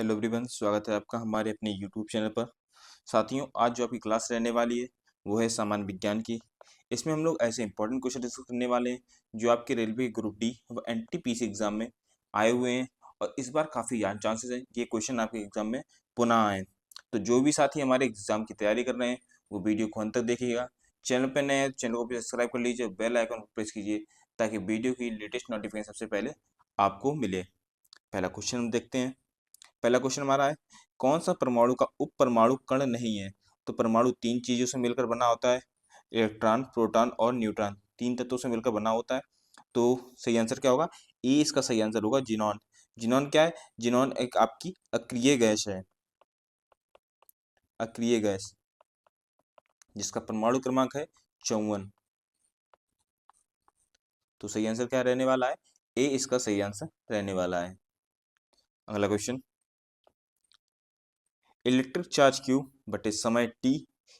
Hello everyone, स्वागत है आपका हमारे अपने यूट्यूब चैनल पर। साथियों, आज जो आपकी क्लास रहने वाली है वो है सामान्य विज्ञान की। इसमें हम लोग ऐसे इंपॉर्टेंट क्वेश्चन डिस्कस करने वाले हैं जो आपके रेलवे ग्रुप डी व एनटीपीसी एग्जाम में आए हुए हैं। और इस बार काफ़ी चांसेस हैं कि ये क्वेश्चन आपके एग्जाम में पुनः आए। तो जो भी साथी हमारे एग्जाम की तैयारी कर रहे हैं वो वीडियो को अंत तक देखिएगा। चैनल पर नए हैं, चैनल को भी सब्सक्राइब कर लीजिए, बेल आइकन को प्रेस कीजिए ताकि वीडियो की लेटेस्ट नोटिफिकेशन सबसे पहले आपको मिले। पहला क्वेश्चन हम देखते हैं। पहला क्वेश्चन हमारा है, कौन सा परमाणु का उप परमाणु कण नहीं है? तो परमाणु तीन चीजों से मिलकर बना होता है, इलेक्ट्रॉन, प्रोटॉन और न्यूट्रॉन। तीन तत्वों से मिलकर बना होता है। तो सही आंसर क्या होगा? ए इसका सही आंसर होगा, जिनॉन। जिनॉन क्या है? जिनॉन एक आपकी अक्रिय गैस है, अक्रिय गैस, जिसका परमाणु क्रमांक है 54। तो सही आंसर क्या रहने वाला है? ए इसका सही आंसर रहने वाला है। अगला क्वेश्चन, इलेक्ट्रिक चार्ज क्यू बटे समय टी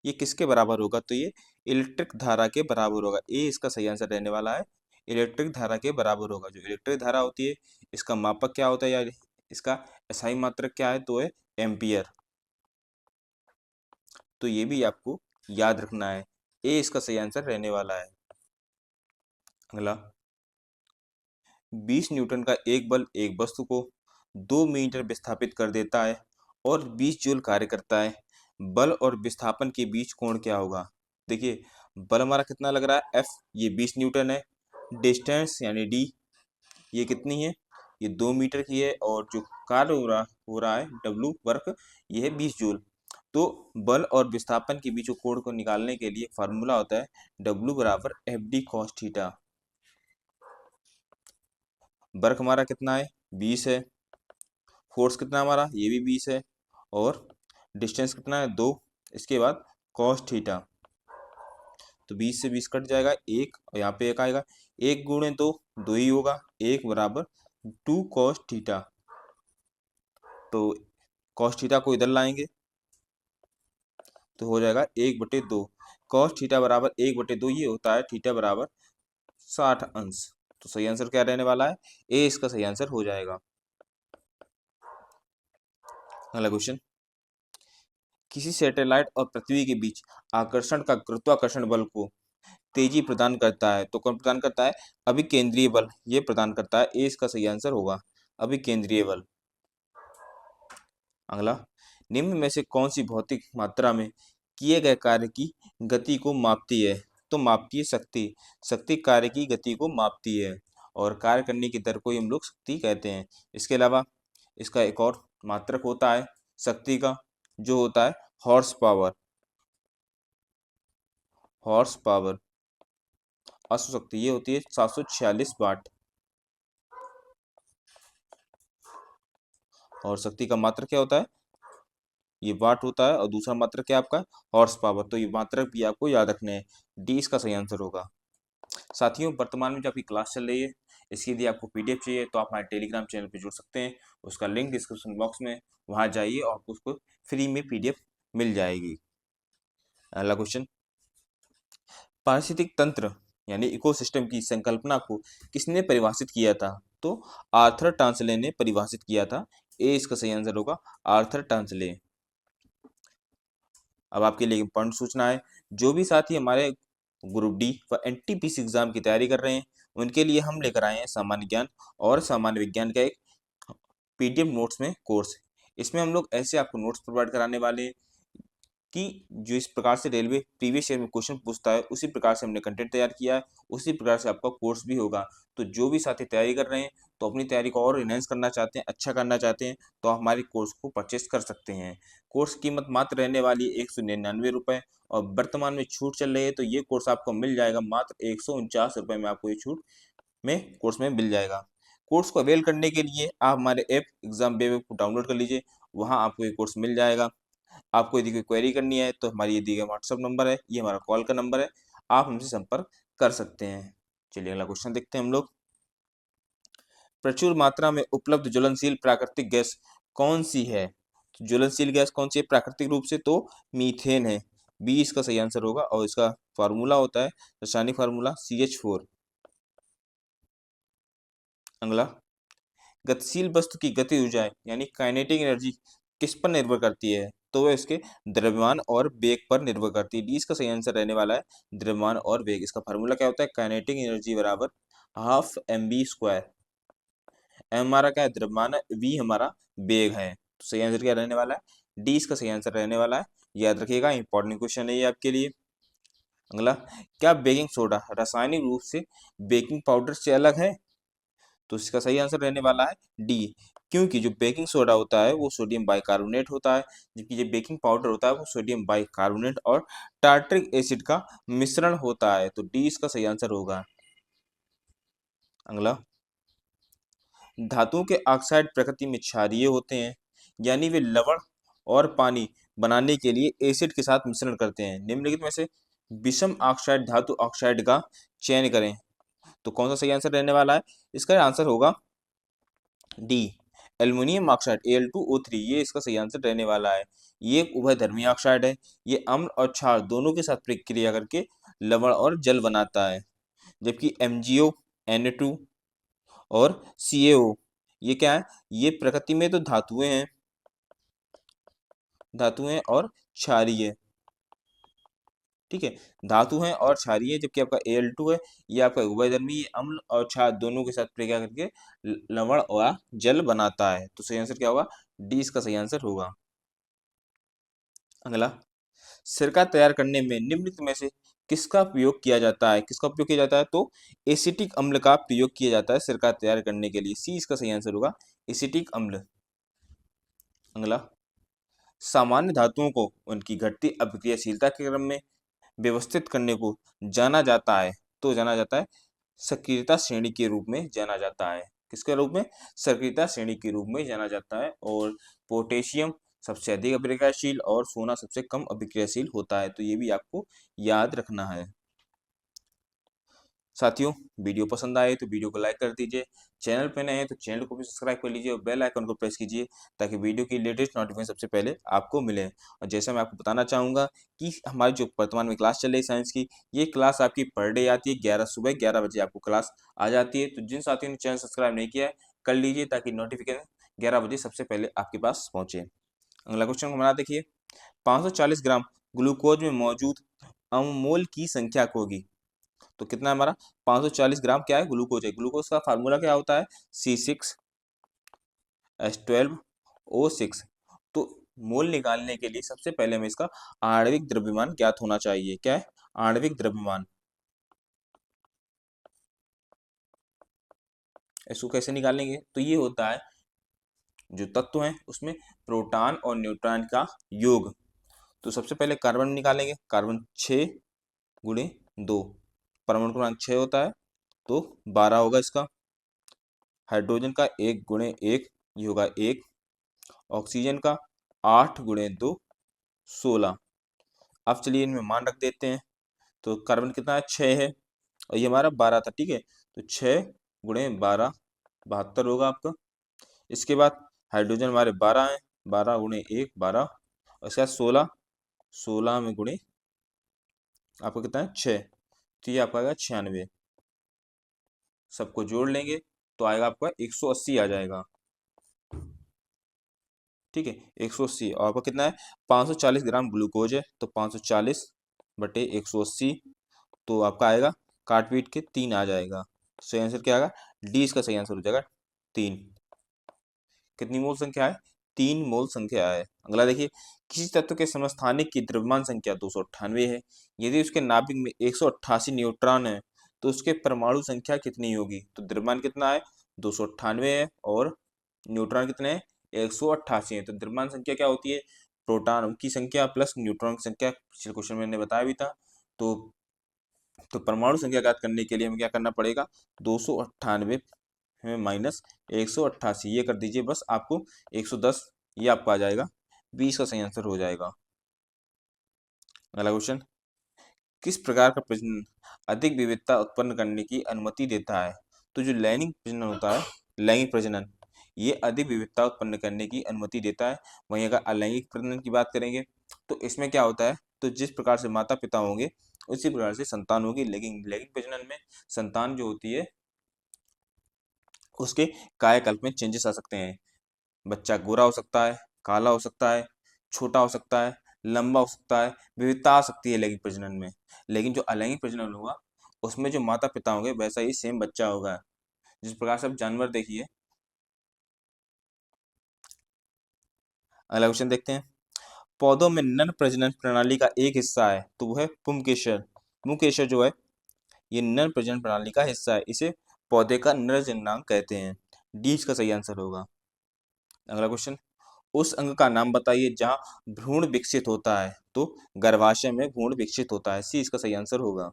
ये किसके बराबर होगा? तो ये इलेक्ट्रिक धारा के बराबर होगा। ए इसका सही आंसर रहने वाला है, इलेक्ट्रिक धारा के बराबर होगा। जो इलेक्ट्रिक धारा होती है इसका मापक क्या होता है यार, इसका एसआई मात्रक क्या है? तो है एम्पियर। तो ये भी आपको याद रखना है, ए इसका सही आंसर रहने वाला है। अगला, 20 न्यूटन का एक बल एक वस्तु को 2 मीटर विस्थापित कर देता है और 20 जूल कार्य करता है। बल और विस्थापन के बीच कोण क्या होगा? देखिए, बल हमारा कितना लग रहा है? F, ये 20 न्यूटन है। डिस्टेंस यानी D, ये कितनी है? ये 2 मीटर की है। और जो कार्य हो रहा है W वर्क, ये है 20 जूल। तो बल और विस्थापन के बीच कोण को निकालने के लिए फार्मूला होता है W बराबर FD cos थीटा। वर्क हमारा कितना है? 20 है। फोर्स कितना हमारा? ये भी 20 है। और डिस्टेंस कितना है? 2। इसके बाद कॉस थीटा, तो 20 से 20 कट जाएगा, एक और यहाँ पे एक आएगा। एक गुणे दो, दो ही होगा। एक बराबर 2 कॉस थीटा। तो कॉस थीटा को इधर लाएंगे तो हो जाएगा 1/2। कॉस थीटा बराबर 1/2 ये होता है, थीटा बराबर 60 अंश। तो सही आंसर क्या रहने वाला है? ए इसका सही आंसर हो जाएगा। अगला क्वेश्चन, किसी सैटेलाइट और पृथ्वी के बीच आकर्षण का गुरुत्वाकर्षण बल को तेजी प्रदान करता है। तो कौन प्रदान करता है? अभिकेंद्रीय बल ये प्रदान करता है। ए इसका सही आंसर होगा, अभिकेंद्रीय बल। अगला, निम्न में से कौन सी भौतिक मात्रा में किए गए कार्य की गति को मापती है? तो मापती है शक्ति। शक्ति कार्य की गति को मापती है और कार्य करने की दर को ही हम लोग शक्ति कहते हैं। इसके अलावा इसका एक और मात्रक होता है शक्ति का, जो होता है हॉर्स पावर। हॉर्स पावर, अश्व शक्ति, ये होती है 746 वाट। और शक्ति का मात्रक क्या होता है? ये वाट होता है। और दूसरा मात्रक क्या है आपका? Horse power. तो ये मात्रक भी आपको याद रखने हैं। डी इसका सही आंसर होगा। साथियों, वर्तमान में जो आपकी क्लास चल रही है, इसकी यदि आपको पीडीएफ चाहिए तो आप हमारे टेलीग्राम चैनल पर जुड़ सकते हैं। उसका लिंक डिस्क्रिप्शन बॉक्स में, वहां जाइए और आपको उसको फ्री में पीडीएफ मिल जाएगी। अगला क्वेश्चन, पारिस्थितिक तंत्र यानी इकोसिस्टम की संकल्पना को किसने परिभाषित किया था? तो आर्थर टांसले ने परिभाषित किया था। ए इसका सही आंसर होगा, आर्थर टांसले। अब आपके लिए इंपॉर्टेंट सूचना है, जो भी साथी हमारे ग्रुप डी व एनटीपीसी एग्जाम की तैयारी कर रहे हैं उनके लिए हम लेकर आए हैं सामान्य ज्ञान और सामान्य विज्ञान का एक पीडीएफ नोट्स में कोर्स। इसमें हम लोग ऐसे आपको नोट्स प्रोवाइड कराने वाले हैं कि जो इस प्रकार से रेलवे प्रीवियस ईयर में क्वेश्चन पूछता है उसी प्रकार से हमने कंटेंट तैयार किया है, उसी प्रकार से आपका कोर्स भी होगा। तो जो भी साथी तैयारी कर रहे हैं तो अपनी तैयारी को और इनहेंस करना चाहते हैं, अच्छा करना चाहते हैं, तो आप हमारे कोर्स को परचेस कर सकते हैं। कोर्स कीमत मात्र रहने वाली है 199 रुपये। और वर्तमान में छूट चल रही है, तो ये कोर्स आपको मिल जाएगा मात्र 149 रुपये में। आपको ये छूट में कोर्स में मिल जाएगा। कोर्स को अवेल करने के लिए आप हमारे ऐप एग्जाम बेब को डाउनलोड कर लीजिए, वहाँ आपको ये कोर्स मिल जाएगा। आपको यदि कोई क्वेरी करनी है तो हमारी ये दी गई व्हाट्सअप नंबर है, ये हमारा कॉल का नंबर है, आप हमसे संपर्क कर सकते हैं। चलिए अगला क्वेश्चन देखते हैं हम लोग। प्रचुर मात्रा में उपलब्ध ज्वलनशील प्राकृतिक गैस कौन सी है? तो ज्वलनशील गैस कौन सी है प्राकृतिक रूप से? तो मीथेन है। बी इसका सही आंसर होगा। और इसका फार्मूला होता है, रासायनिक फार्मूला CH4। अगला, गतिशील वस्तु की गति ऊर्जा यानी काइनेटिक एनर्जी किस पर निर्भर करती है? तो वह इसके द्रव्यमान और वेग पर निर्भर करती है। डी इसका सही आंसर रहने वाला है, द्रव्यमान और वेग। इसका फार्मूला क्या होता है? काइनेटिक एनर्जी बराबर हाफ mv²। एम हमारा क्या है? द्रव्यमान है, वी हमारा वेग है। तो सही आंसर क्या रहने वाला है? डी इसका सही आंसर रहने वाला है। याद रखिएगा, इंपॉर्टेंट क्वेश्चन है ये आपके लिए। अगला, क्या बेकिंग सोडा रासायनिक रूप से बेकिंग पाउडर से अलग है? तो इसका सही आंसर रहने वाला है डी, क्योंकि जो बेकिंग सोडा होता है वो सोडियम बाइकार्बोनेट होता है, जबकि जो बेकिंग पाउडर होता है वो सोडियम बाइकार्बोनेट और टार्ट्रिक एसिड का मिश्रण होता है। तो डी इसका सही आंसर होगा। अगला, धातुओं के ऑक्साइड प्रकृति में क्षारीय होते हैं, यानी वे लवण और पानी बनाने के लिए एसिड के साथ मिश्रण करते हैं। निम्नलिखित में से विषम ऑक्साइड धातु ऑक्साइड का चयन करें। तो कौन सा सही आंसर रहने वाला है? इसका आंसर होगा डी, एल्युमिनियम ऑक्साइड Al2O3। ये इसका सही आंसर रहने वाला है। ये एक उभयधर्मी ऑक्साइड है। ये अम्ल और क्षार दोनों के साथ प्रक्रिया करके लवण और जल बनाता है, जबकि MgO, Na2 और CaO ये क्या है? ये प्रकृति में तो धातुएं हैं और क्षारीय, ठीक है, धातु हैं और क्षारीय है, जबकि आपका Al2 है, ये आपका उभयधर्मी अम्ल और क्षार दोनों के साथ प्रक्रिया करके लवण और जल बनाता है। तो सही आंसर क्या होगा? डी इसका सही आंसर होगा। अगला, सिरका तैयार करने में निम्नलिखित में से किसका प्रयोग किया जाता है? किसका उपयोग किया जाता है? तो एसिटिक अम्ल का प्रयोग किया जाता है सिरका तैयार करने के लिए। सी इसका सही आंसर होगा, एसिटिक अम्ल। अगला, सामान्य धातुओं को उनकी घटती अभिक्रियाशीलता के क्रम में व्यवस्थित करने को जाना जाता है। तो जाना जाता है सक्रियता श्रेणी के रूप में जाना जाता है। किसके रूप में? सक्रियता श्रेणी के रूप में जाना जाता है। और पोटेशियम सबसे अधिक अभिक्रियाशील और सोना सबसे कम अभिक्रियाशील होता है। तो ये भी आपको याद रखना है। साथियों, वीडियो पसंद आए तो वीडियो को लाइक कर दीजिए, चैनल पे नए हैं तो चैनल को भी सब्सक्राइब कर लीजिए और बेल आइकन को प्रेस कीजिए ताकि वीडियो की लेटेस्ट नोटिफिकेशन सबसे पहले आपको मिले। और जैसा मैं आपको बताना चाहूँगा कि हमारी जो वर्तमान में क्लास चल रही है साइंस की, ये क्लास आपकी पर डे आती है, सुबह 11 बजे आपको क्लास आ जाती है। तो जिन साथियों ने चैनल सब्सक्राइब नहीं किया है, कर लीजिए ताकि नोटिफिकेशन 11 बजे सबसे पहले आपके पास पहुँचे। अगला क्वेश्चन को बना देखिए, 540 ग्राम ग्लूकोज में मौजूद अमोल की संख्या को होगी। तो कितना हमारा 540 ग्राम क्या है? ग्लूकोज है। ग्लूकोज का फार्मूला क्या होता है? C6H12O6। तो मोल निकालने के लिए सबसे पहले हमें इसका आणविक द्रव्यमान ज्ञात होना चाहिए। क्या है? आणविक द्रव्यमान। इसको कैसे निकालेंगे? तो ये होता है जो तत्व है उसमें प्रोटॉन और न्यूट्रॉन का योग। तो सबसे पहले कार्बन निकालेंगे। कार्बन 6 × 2, परमाणु क्रमांक 6 होता है तो 12 होगा इसका। हाइड्रोजन का 1 × 1 ये होगा 1। ऑक्सीजन का 8 × 2 16। अब चलिए इनमें मान रख देते हैं। तो कार्बन कितना है? 6 है और ये हमारा 12 था, ठीक है। तो 6 × 12 72 होगा आपका। इसके बाद हाइड्रोजन हमारे 12 हैं, 12 × 1 12 और इसके बाद 16, 16 में गुणे आपका कितना है? 6। तो ये आपका आएगा 96। सबको जोड़ लेंगे तो आएगा आपका 180 आ जाएगा, ठीक है। 180 और आपका कितना है? 540 ग्राम ग्लूकोज है तो 540/180 तो आपका आएगा काट पीट के 3 आ जाएगा। सही आंसर क्या आएगा? डी इसका सही आंसर हो जाएगा 3। कितनी मोल संख्या है? 3 मोल संख्या है। अगला देखिए, किसी तत्व के समस्थानिक की द्रव्यमान संख्या 298 है। यदि उसके नाभिक में 188 न्यूट्रॉन है तो उसके परमाणु संख्या कितनी होगी? तो द्रव्यमान कितना है? 298 है और न्यूट्रॉन कितने हैं? 188 है। तो द्रव्यमान संख्या क्या होती है? प्रोटॉन की संख्या प्लस न्यूट्रॉन की संख्या। पिछले क्वेश्चन में मैंने बताया भी था। तो परमाणु संख्या ज्ञात करने के लिए हमें क्या करना पड़ेगा? 298 माइनस 188 ये कर दीजिए, बस आपको 110 ये आपको आ जाएगा। 20 का सही आंसर हो जाएगा। अगला क्वेश्चन, किस प्रकार का प्रजनन अधिक विविधता उत्पन्न करने की अनुमति देता है? तो जो लैंगिक प्रजनन होता है, लैंगिक प्रजनन, ये अधिक विविधता उत्पन्न करने की अनुमति देता है। वहीं अगर अलैंगिक प्रजनन की बात करेंगे तो इसमें क्या होता है? तो जिस प्रकार से माता पिता होंगे उसी प्रकार से संतान होगी। लेकिन लैंगिक प्रजनन में संतान जो होती है उसके कायाकल्प में चेंजेस आ सकते हैं। बच्चा गोरा हो सकता है, काला हो सकता है, छोटा हो सकता है, लंबा हो सकता है, विविधता आ सकती है लैंगिक प्रजनन में। लेकिन जो अलैंगिक प्रजनन होगा उसमें जो माता पिता होंगे वैसा ही सेम बच्चा होगा। जिस प्रकार से आप जानवर देखिए। अगला क्वेश्चन देखते हैं। पौधों में नर प्रजनन प्रणाली का एक हिस्सा है तो वो है पुंकेसर। पुंकेसर जो है ये नर प्रजनन प्रणाली का हिस्सा है, इसे पौधे का नर जननांग कहते हैं। डी इसका सही आंसर होगा। अगला क्वेश्चन। उस अंग का नाम बताइए जहां भ्रूण विकसित होता है तो गर्भाशय में भ्रूण विकसित होता है। सी इसका सही आंसर होगा।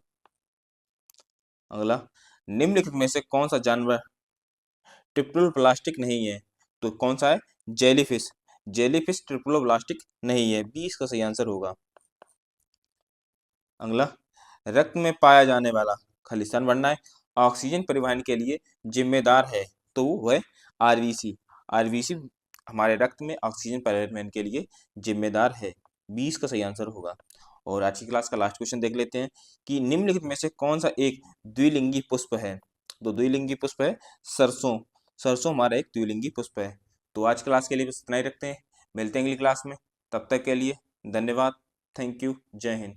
अगला। निम्नलिखित में से कौन सा जानवर ट्रिप्लोप्लास्टिक नहीं है तो कौन सा है? जेलीफिश। जेलीफिश ट्रिप्लोप्लास्टिक नहीं है। बी इसका सही आंसर होगा। अगला। रक्त में पाया जाने वाला खालिस्तान बनना है ऑक्सीजन परिवहन के लिए जिम्मेदार है तो वो है आरबीसी। आरबीसी हमारे रक्त में ऑक्सीजन परिवहन के लिए जिम्मेदार है। 20 का सही आंसर होगा। और आज की क्लास का लास्ट क्वेश्चन देख लेते हैं कि निम्नलिखित में से कौन सा एक द्विलिंगी पुष्प है। तो द्विलिंगी पुष्प है सरसों। सरसों हमारा एक द्विलिंगी पुष्प है। तो आज क्लास के लिए बस इतना ही रखते हैं। मिलते हैं अगली क्लास में। तब तक के लिए धन्यवाद। Thank you. जय हिंद।